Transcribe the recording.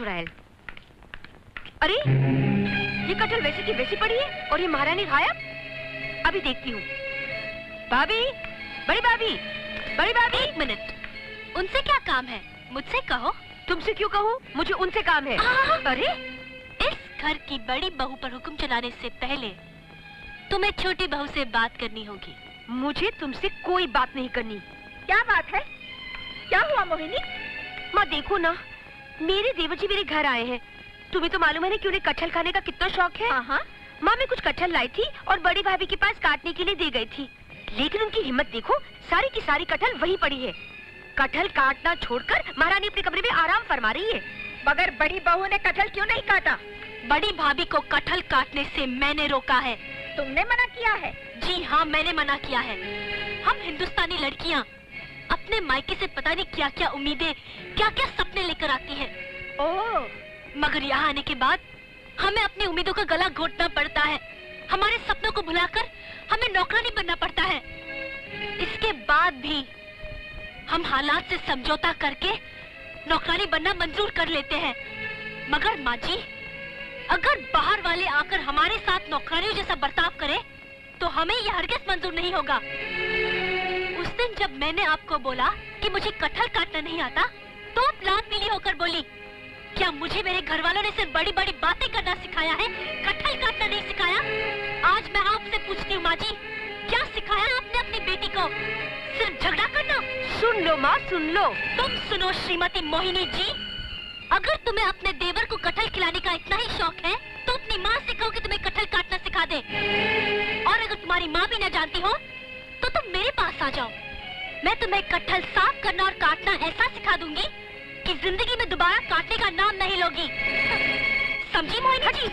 छोड़ा है। अरे ये कटहल वैसे की वैसी पड़ी है और ये महारानी गायब। अभी देखती हूँ। भाभी, बड़ी भाभी, बड़ी भाभी। एक मिनट, उनसे क्या काम है? मुझसे कहो। तुमसे क्यों कहूँ? मुझे उनसे काम है। अरे इस घर की बड़ी बहू पर हुक्म चलाने से पहले तुम्हें छोटी बहू से बात करनी होगी। मुझे तुमसे कोई बात नहीं करनी। क्या बात है? क्या हुआ मोहिनी? माँ देखो ना, मेरे देवर जी मेरे घर आए हैं। तुम्हें तो मालूम है ना कि उन्हें कटहल खाने का कितना शौक है। हाँ। माँ मैं कुछ कटहल लाई थी और बड़ी भाभी के पास काटने के लिए दे गई थी, लेकिन उनकी हिम्मत देखो, सारी की सारी कटहल वहीं पड़ी है। कटहल काटना छोड़कर महारानी अपने कमरे में आराम फरमा रही है। मगर बड़ी बहू ने कटहल क्यों नहीं काटा? बड़ी भाभी को कटहल काटने से मैंने रोका है। तुमने मना किया है? जी हाँ, मैंने मना किया है। हम हिंदुस्तानी लड़कियाँ अपने मायके से पता नहीं क्या क्या उम्मीदें, क्या क्या सपने लेकर आती हैं। ओह, मगर यहाँ आने के बाद हमें अपनी उम्मीदों का गला घोटना पड़ता है। हमारे सपनों को भुलाकर हमें नौकरानी बनना पड़ता है। इसके बाद भी हम हालात से समझौता करके नौकरानी बनना मंजूर कर लेते हैं। मगर माँ जी, अगर बाहर वाले आकर हमारे साथ नौकरानियों जैसा बर्ताव करे तो हमें यह हरगिज़ मंजूर नहीं होगा। उस दिन जब मैंने आपको बोला कि मुझे कटहल काटना नहीं आता, तो आप लाल पीली होकर बोली, क्या मुझे मेरे घर वालों ने सिर्फ बड़ी बड़ी बातें करना सिखाया है, कटहल काटना नहीं सिखाया? आज मैं आपसे पूछती हूँ माँ जी, क्या सिखाया आपने अपनी बेटी को? सिर्फ झगड़ा करना? सुन लो माँ, सुन लो। तुम सुनो श्रीमती मोहिनी जी, अगर तुम्हें अपने देवर को कटहल खिलाने का इतना ही शौक है तो अपनी माँ से कहो कि तुम्हें कटहल काटना सिखा दे। और अगर तुम्हारी माँ भी न जानती हो तो तुम मेरे पास आ जाओ। मैं तुम्हें कटहल साफ करना और काटना ऐसा सिखा दूंगी कि जिंदगी में दोबारा काटने का नाम नहीं लोगी। समझी मोहिनी जी?